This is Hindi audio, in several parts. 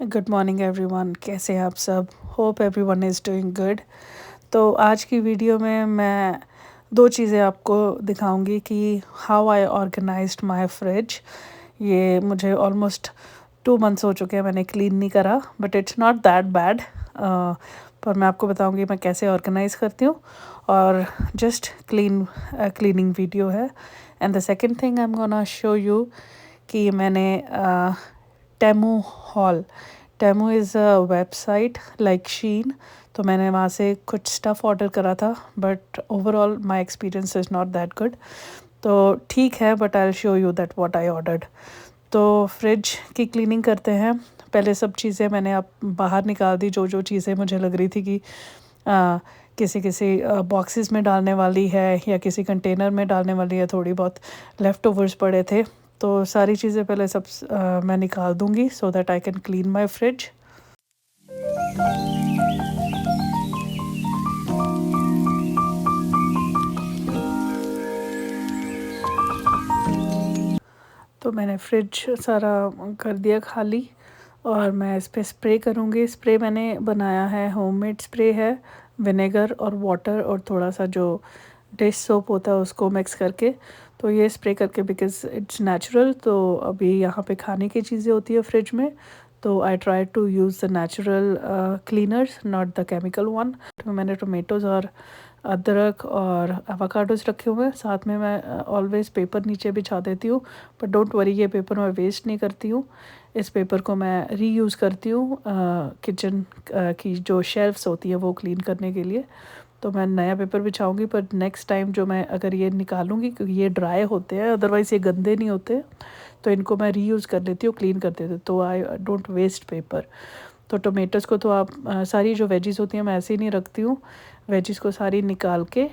गुड मॉर्निंग एवरीवन, कैसे हैं आप सब। Hope everyone is doing good. तो आज की वीडियो में मैं दो चीज़ें आपको दिखाऊंगी कि how I organised my fridge. ये मुझे ऑलमोस्ट 2 मंथ्स हो चुके हैं, मैंने क्लीन नहीं करा, but it's not that bad. पर मैं आपको बताऊंगी मैं कैसे ऑर्गेनाइज़ करती हूँ, और जस्ट क्लीनिंग वीडियो है। And the second thing I am gonna show you कि मैंने Temu haul, Temu is a website like Shein, तो मैंने वहाँ से कुछ स्टफ़ ऑर्डर करा था, but overall my experience is not that good. तो ठीक है, but I will show you that what I ordered. तो फ्रिज की क्लीनिंग करते हैं। पहले सब चीज़ें मैंने अब बाहर निकाल दी, जो जो चीज़ें मुझे लग रही थी कि किसी किसी बॉक्सेस में डालने वाली है या किसी कंटेनर में डालने वाली है। थोड़ी बहुत लेफ़्ट ओवर्स पड़े थे, तो सारी चीज़ें पहले सब मैं निकाल दूँगी so that I can clean my fridge. तो मैंने फ्रिज सारा कर दिया खाली, और मैं इस पे स्प्रे करूँगी। स्प्रे मैंने बनाया है, होममेड स्प्रे है, विनेगर और वाटर और थोड़ा सा जो डिश सोप होता है उसको मिक्स करके। तो ये स्प्रे करके बिकॉज़ इट्स नेचुरल, तो अभी यहाँ पे खाने की चीज़ें होती है फ्रिज में, तो I try to use the natural cleaners, not the chemical one. तो मैंने टोमेटोज़ और अदरक और एवोकाडोज़ रखे हुए हैं। साथ में मैं ऑलवेज़ पेपर नीचे बिछा देती हूँ, बट डोंट वरी, ये पेपर मैं वेस्ट नहीं करती हूँ। इस पेपर को मैं रीयूज़ करती हूँ किचन की जो शेल्फ्स होती है वो क्लीन करने के लिए। तो मैं नया पेपर बिछाऊंगी, पर नेक्स्ट टाइम जो मैं अगर ये निकालूंगी, क्योंकि ये ड्राई होते हैं, अदरवाइज़ ये गंदे नहीं होते, तो इनको मैं रीयूज़ कर लेती हूँ, क्लीन कर देती हूँ, तो आई डोंट वेस्ट पेपर। तो टोमेटोज़ को तो आप सारी जो वेजीज़ होती हैं मैं ऐसे ही नहीं रखती हूँ। वेजीज़ को सारी निकाल के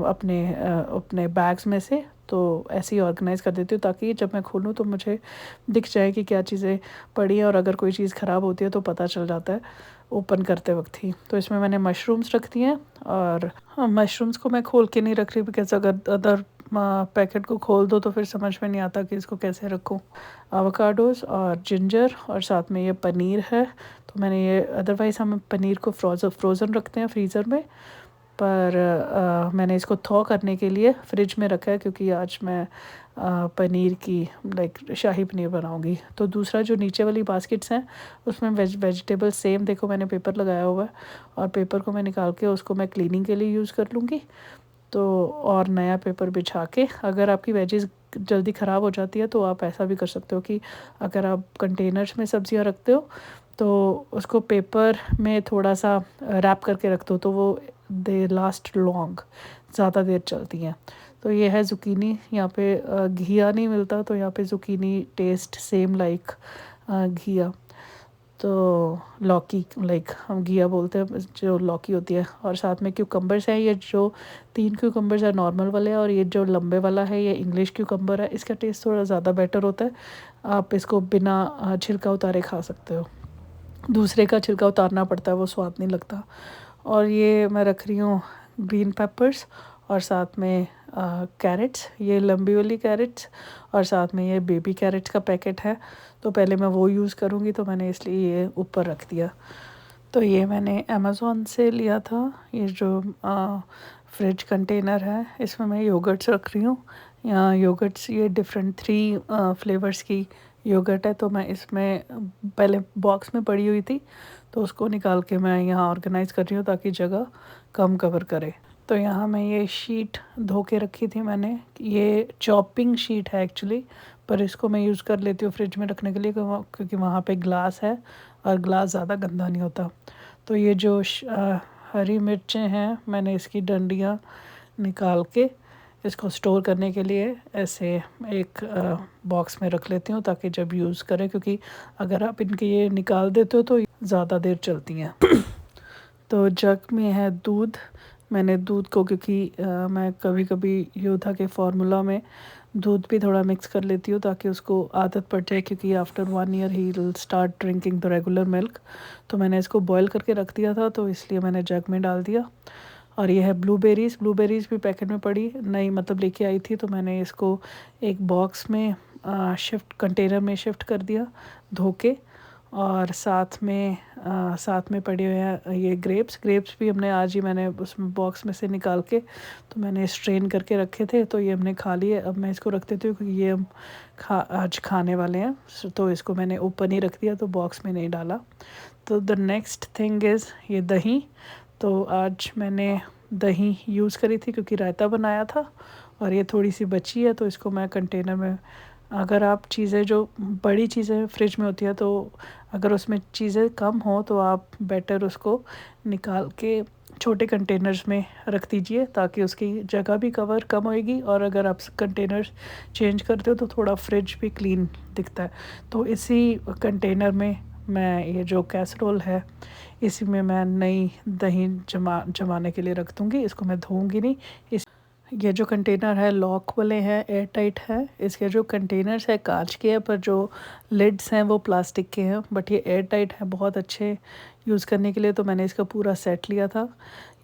अपने बैग्स में से तो ऐसे ही ऑर्गेनाइज़ कर देती हूँ, ताकि जब मैं खोलूँ तो मुझे दिख जाए कि क्या चीज़ें पड़ी हैं, और अगर कोई चीज़ ख़राब होती है तो पता चल जाता है ओपन करते वक्त ही। तो इसमें मैंने मशरूम्स रख दिए हैं, और मशरूम्स को मैं खोल के नहीं रख रही, बिकॉज़ अगर अदर पैकेट को खोल दो तो फिर समझ में नहीं आता कि इसको कैसे रखूँ। एवोकाडोज़ और जिंजर, और साथ में ये पनीर है। तो मैंने ये, अदरवाइज़ हम पनीर को फ्रोज़न रखते हैं फ्रीज़र में, पर मैंने इसको थॉ करने के लिए फ्रिज में रखा है, क्योंकि आज मैं पनीर की लाइक शाही पनीर बनाऊंगी। तो दूसरा जो नीचे वाली बास्केट्स हैं उसमें वेजिटेबल सेम, देखो मैंने पेपर लगाया हुआ है, और पेपर को मैं निकाल के उसको मैं क्लीनिंग के लिए यूज़ कर लूँगी। तो और नया पेपर बिछा के, अगर आपकी वेजेस जल्दी ख़राब हो जाती है तो आप ऐसा भी कर सकते हो कि अगर आप कंटेनर्स में सब्जियां रखते हो तो उसको पेपर में थोड़ा सा रैप करके रख दो, तो वो दे लास्ट लॉन्ग, ज़्यादा देर चलती हैं। तो ये है ज़ुकीनी, यहाँ पे घिया नहीं मिलता, तो यहाँ पे ज़ुकीनी टेस्ट सेम लाइक घिया। तो लौकी, लाइक हम घिया बोलते हैं जो लौकी होती है, और साथ में क्यूकम्बर्स हैं। ये जो 3 क्यूकम्बर्स है नॉर्मल वाले, और ये जो लंबे वाला है ये इंग्लिश क्यूकम्बर है। इसका टेस्ट थोड़ा ज़्यादा बेटर होता है, आप इसको बिना छिलका उतारे खा सकते हो। दूसरे का छिलका उतारना पड़ता है, वो स्वाद नहीं लगता। और ये मैं रख रही हूँ ग्रीन पेपर्स, और साथ में कैरेट्स, ये लंबी वाली कैरेट्स, और साथ में ये बेबी कैरेट्स का पैकेट है। तो पहले मैं वो यूज़ करूँगी, तो मैंने इसलिए ये ऊपर रख दिया। तो ये मैंने अमेज़ोन से लिया था, ये जो फ्रिज कंटेनर है, इसमें मैं योगर्ट्स रख रही हूँ। यहाँ योगर्ट्स ये डिफरेंट 3 फ्लेवर्स की योगर्ट है, तो मैं इसमें पहले बॉक्स में पड़ी हुई थी, तो उसको निकाल के मैं यहाँ ऑर्गेनाइज़ कर रही हूँ ताकि जगह कम कवर करे। तो यहाँ मैं ये शीट धो के रखी थी मैंने, ये चॉपिंग शीट है एक्चुअली, पर इसको मैं यूज़ कर लेती हूँ फ्रिज में रखने के लिए, क्योंकि वहाँ पे ग्लास है, और ग्लास ज़्यादा गंदा नहीं होता। तो ये जो हरी मिर्चें हैं, मैंने इसकी डंडियाँ निकाल के इसको स्टोर करने के लिए ऐसे एक बॉक्स में रख लेती हूँ, ताकि जब यूज़ करें, क्योंकि अगर आप इनके ये निकाल देते हो तो ज़्यादा देर चलती हैं। तो जग में है दूध। मैंने दूध को, क्योंकि मैं कभी कभी योधा के फार्मूला में दूध भी थोड़ा मिक्स कर लेती हूँ, ताकि उसको आदत पड़ जाए, क्योंकि after 1 year he will start drinking the regular milk. तो मैंने इसको बॉईल करके रख दिया था, तो इसलिए मैंने जग में डाल दिया। और ये है ब्लूबेरीज़, ब्लूबेरीज़ भी पैकेट में पड़ी नहीं, मतलब लेके आई थी, तो मैंने इसको एक बॉक्स में शिफ्ट, कंटेनर में शिफ्ट कर दिया धो के। और साथ में पड़े हुए हैं ये ग्रेप्स भी हमने आज ही, मैंने उसमें बॉक्स में से निकाल के तो मैंने स्ट्रेन करके रखे थे, तो ये हमने खा लिए। अब मैं इसको रख देती हूँ क्योंकि ये हम आज खाने वाले हैं, तो इसको मैंने ओपन ही रख दिया, तो बॉक्स में नहीं डाला। तो द नेक्स्ट थिंग इज़ ये दही। तो आज मैंने दही यूज़ करी थी क्योंकि रायता बनाया था, और ये थोड़ी सी बची है, तो इसको मैं कंटेनर में, अगर आप चीज़ें जो बड़ी चीज़ें फ्रिज में होती है, तो अगर उसमें चीज़ें कम हो तो आप बेटर उसको निकाल के छोटे कंटेनर्स में रख दीजिए, ताकि उसकी जगह भी कवर कम होएगी, और अगर आप कंटेनर्स चेंज करते हो तो थोड़ा फ्रिज भी क्लीन दिखता है। तो इसी कंटेनर में मैं ये जो कैसरोल है, इसी में मैं नई दही जमाने के लिए रख दूँगी। इसको मैं धोऊँगी नहीं। ये जो कंटेनर है लॉक वाले हैं, एयर टाइट है। इसके जो कंटेनर्स है कांच के हैं, पर जो लिड्स हैं वो प्लास्टिक के हैं, बट ये एयर टाइट है, बहुत अच्छे यूज़ करने के लिए। तो मैंने इसका पूरा सेट लिया था।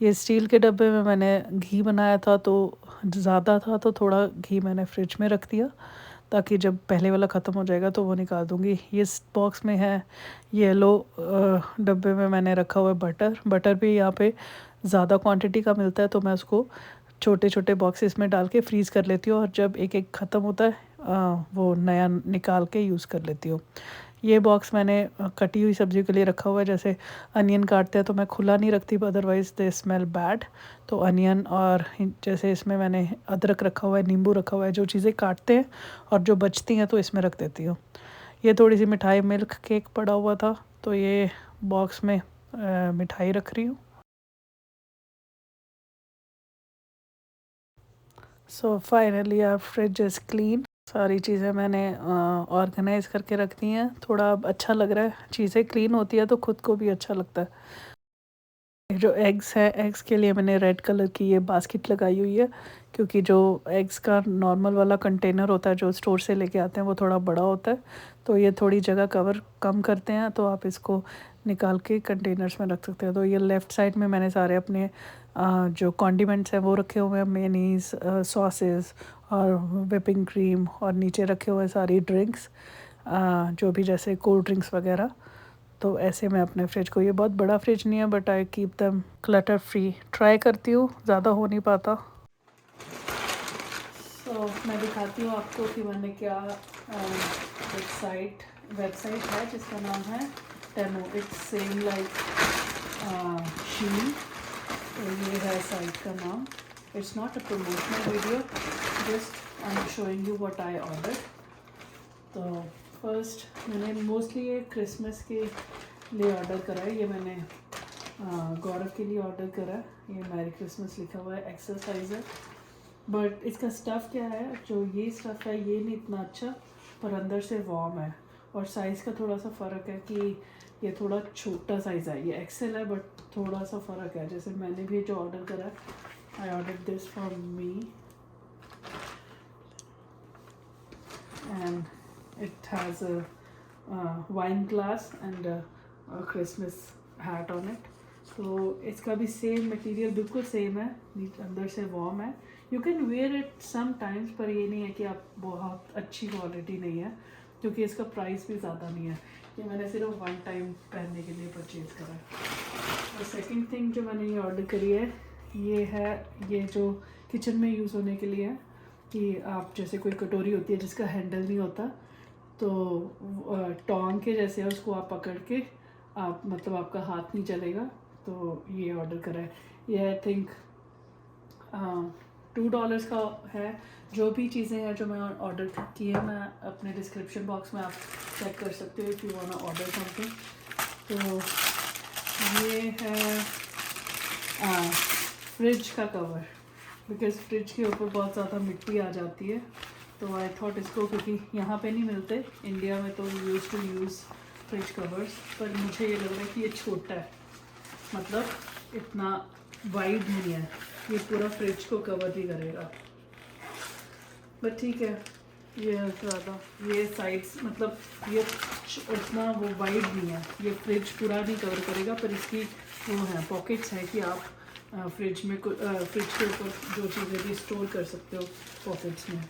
ये स्टील के डब्बे में मैंने घी बनाया था, तो ज़्यादा था तो थोड़ा घी मैंने फ्रिज में रख दिया, ताकि जब पहले वाला ख़त्म हो जाएगा तो वो निकाल दूँगी। ये इस बॉक्स में है येलो डब्बे में मैंने रखा हुआ है बटर भी यहाँ पे ज़्यादा क्वांटिटी का मिलता है, तो मैं उसको छोटे छोटे बॉक्सेस में डाल के फ्रीज़ कर लेती हूँ, और जब एक एक ख़त्म होता है वो नया निकाल के यूज़ कर लेती हूँ। ये बॉक्स मैंने कटी हुई सब्ज़ी के लिए रखा हुआ है। जैसे अनियन काटते हैं तो मैं खुला नहीं रखती, अदरवाइज़ दे स्मेल बैड। तो अनियन, और जैसे इसमें मैंने अदरक रखा हुआ है, नींबू रखा हुआ है, जो चीज़ें काटते हैं और जो बचती हैं तो इसमें रख देती हूँ। ये थोड़ी सी मिठाई, मिल्क केक पड़ा हुआ था, तो ये बॉक्स में मिठाई रख रही हूँ। So finally our fridge is clean. सारी चीज़ें मैंने ऑर्गेनाइज़ करके रख दी हैं। थोड़ा अब अच्छा लग रहा है, चीज़ें क्लीन होती है तो ख़ुद को भी अच्छा लगता है। ये जो एग्स है, एग्स के लिए मैंने रेड कलर की ये बास्केट लगाई हुई है, क्योंकि जो एग्स का नॉर्मल वाला कंटेनर होता है जो स्टोर से लेके आते हैं वो थोड़ा बड़ा होता है, तो ये थोड़ी जगह कवर कम करते हैं, तो आप इसको निकाल के कंटेनर्स में रख सकते हैं। तो ये लेफ़्ट साइड में मैंने सारे अपने जो कॉन्डिमेंट्स हैं वो रखे हुए हैं, मेयोनीज़, सॉसेस और विपिंग क्रीम, और नीचे रखे हुए हैं सारी ड्रिंक्स, जो भी जैसे कोल्ड ड्रिंक्स वगैरह। तो ऐसे मैं अपने फ्रिज को, ये बहुत बड़ा फ्रिज नहीं है, but I keep them clutter free. Try करती हूँ, ज़्यादा हो नहीं पाता। तो मैं दिखाती हूँ आपको कि मैंने क्या, वेबसाइट है जिसका नाम है टेमो। It's same like Shein. तो ये है साइट का नाम। It's not a promotional video, just I am showing you what I order. तो फर्स्ट मैंने मोस्टली ये क्रिसमस के लिए ऑर्डर करा है। ये मैंने गौरव के लिए ऑर्डर करा है। ये मैरी क्रिसमस लिखा हुआ है, एक्सरसाइजर। बट इसका स्टफ़ क्या है, जो ये स्टफ़ है ये नहीं इतना अच्छा, पर अंदर से वार्म है। और साइज़ का थोड़ा सा फ़र्क है कि ये थोड़ा छोटा साइज़ है, ये एक्सेल है, बट थोड़ा सा फ़र्क है। जैसे मैंने भी जो ऑर्डर करा है, I order this for me, and it has a wine glass and a Christmas hat on it. तो इसका भी सेम मटेरियल बिल्कुल सेम है, अंदर से वार्म है। You can wear it sometimes, पर ये नहीं है कि आप बहुत अच्छी क्वालिटी नहीं है, क्योंकि इसका प्राइस भी ज़्यादा नहीं है। ये मैंने सिर्फ वन टाइम पहनने के लिए परचेज़ करा है। और सेकंड थिंग जो मैंने ये ऑर्डर करी है, ये है, ये जो किचन में यूज़ होने के लिए है, कि आप जैसे कोई कटोरी होती है जिसका हैंडल नहीं होता, तो टोंग के जैसे है, उसको आप पकड़ के आप, मतलब आपका हाथ नहीं चलेगा। तो ये ऑर्डर करा है। ये आई थिंक $2 का है। जो भी चीज़ें हैं जो मैं ऑर्डर की है, मैं अपने डिस्क्रिप्शन बॉक्स में आप चेक कर सकते हो if you want to order something. तो ये है फ्रिज का कवर, बिकॉज़ फ्रिज के ऊपर बहुत ज़्यादा मिट्टी आ जाती है, तो आई थॉट इसको, क्योंकि यहाँ पे नहीं मिलते इंडिया में, तो use to use fridge covers, पर मुझे ये लग रहा है कि ये छोटा है, मतलब इतना वाइड नहीं है, ये पूरा फ्रिज को कवर नहीं करेगा। बट ठीक है, ये ज़्यादा, ये साइड्स, मतलब ये इतना वो वाइड नहीं है, ये फ्रिज पूरा नहीं कवर करेगा, पर इसकी वो है, पॉकेट्स हैं कि आप फ्रिज के ऊपर जो चीज़ें भी स्टोर कर सकते हो पॉकेट्स में।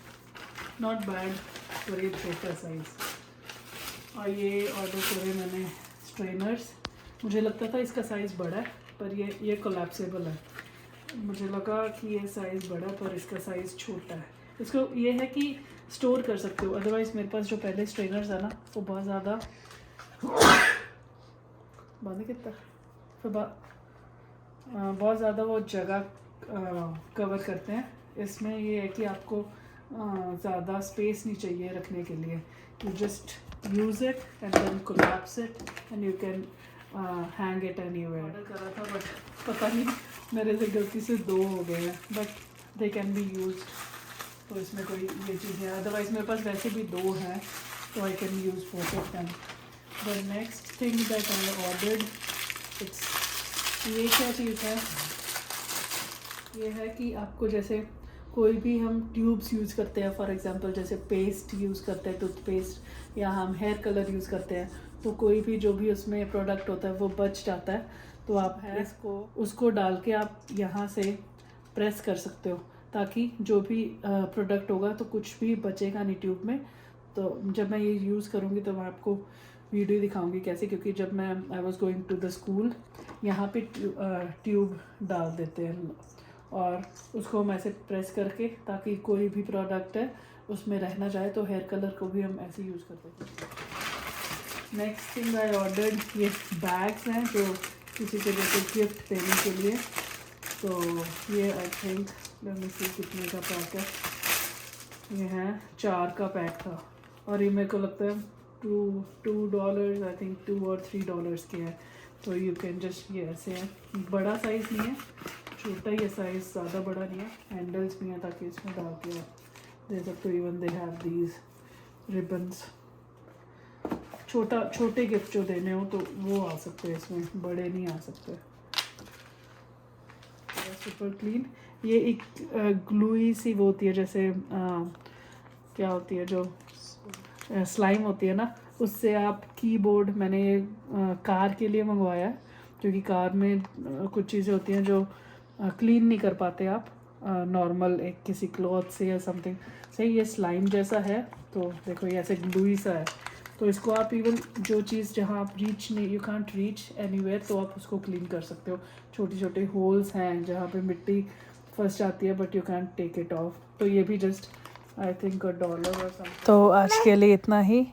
नॉट बैड, पर ये छोटा साइज़। और ये ऑर्डर करे मैंने स्ट्रेनर्स। मुझे लगता था इसका साइज़ बड़ा है, पर ये कोलैप्सेबल है। मुझे लगा कि ये साइज़ बड़ा, पर इसका साइज़ छोटा है। इसको ये है कि स्टोर कर सकते हो, अदरवाइज़ मेरे पास जो पहले स्ट्रेनर्स है ना, वो बहुत ज़्यादा बंद कितना फिर बहुत ज़्यादा वो जगह कवर करते हैं। इसमें ये है कि आपको ज़्यादा स्पेस नहीं चाहिए रखने के लिए। You just use it and then collapse it and you can hang it anywhere. Order करा था बट पता नहीं मेरे से गलती से 2 हो गए हैं, but they can be used. तो इसमें कोई ये चीज़ है, अदरवाइज़ मेरे पास वैसे भी 2 हैं, तो I can use both of them. The next thing that I ordered, it's ये क्या चीज़ है, ये है कि आपको जैसे कोई भी हम ट्यूब्स यूज़ करते हैं, फॉर एग्जांपल जैसे पेस्ट यूज़ करते हैं, टूथपेस्ट, या हम हेयर कलर यूज़ करते हैं, तो कोई भी जो भी उसमें प्रोडक्ट होता है वो बच जाता है, तो आप इसको उसको डाल के आप यहाँ से प्रेस कर सकते हो, ताकि जो भी प्रोडक्ट होगा तो कुछ भी बचेगा नहीं ट्यूब में। तो जब मैं ये यूज़ करूँगी तो मैं आपको वीडियो दिखाऊंगी कैसे, क्योंकि जब मैं I was going to the school, यहाँ पे ट्यूब डाल देते हैं और उसको हम ऐसे प्रेस करके, ताकि कोई भी प्रोडक्ट है उसमें रह ना जाए, तो हेयर कलर को भी हम ऐसे यूज़ करते हैं। नेक्स्ट थिंग आई ऑर्डर्ड, ये बैग्स हैं जो किसी के जैसे गिफ्ट देने के लिए। तो ये आई थिंक लेट मी सी कितने का पैक है, ये है 4 का पैक था, और ये मेरे को लगता है $2 आई थिंक, $2 और $3 के हैं। तो यू कैन जस्ट, ये ऐसे है, बड़ा साइज़ नहीं है, छोटा ही है साइज़, ज़्यादा बड़ा नहीं है। हैंडल्स भी हैं ताकि इसमें डाल के आप दे सकते हो। Even they have these ribbons, छोटे गिफ्ट जो देने हो तो वो आ सकते हैं इसमें, बड़े नहीं आ सकते। सुपर क्लीन, ये एक ग्लूई सी वो होती है, जैसे क्या होती है जो स्लाइम होती है ना, उससे आप कीबोर्ड, मैंने ये कार के लिए मंगवाया है, क्योंकि कार में कुछ चीज़ें होती हैं जो क्लीन नहीं कर पाते आप नॉर्मल एक किसी क्लॉथ से या समथिंग। सही, ये स्लाइम जैसा है, तो देखो ये ऐसे ग्लूई सा है, तो इसको आप इवन जो चीज़ जहाँ आप रीच नहीं, यू कांट रीच एनीवेयर, तो आप उसको क्लीन कर सकते हो। छोटे छोटे होल्स हैं जहाँ पे मिट्टी फंस जाती है, but you can't take it off. तो ये भी जस्ट आई थिंक $1 और समथिंग। तो आज के लिए इतना ही।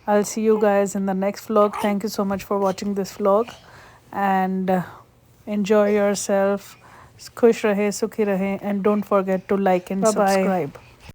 I'll see you guys in the next vlog. Thank you so much for watching this vlog and enjoy yourself. खुश रहे, सुखी रहे, and don't forget to like and subscribe.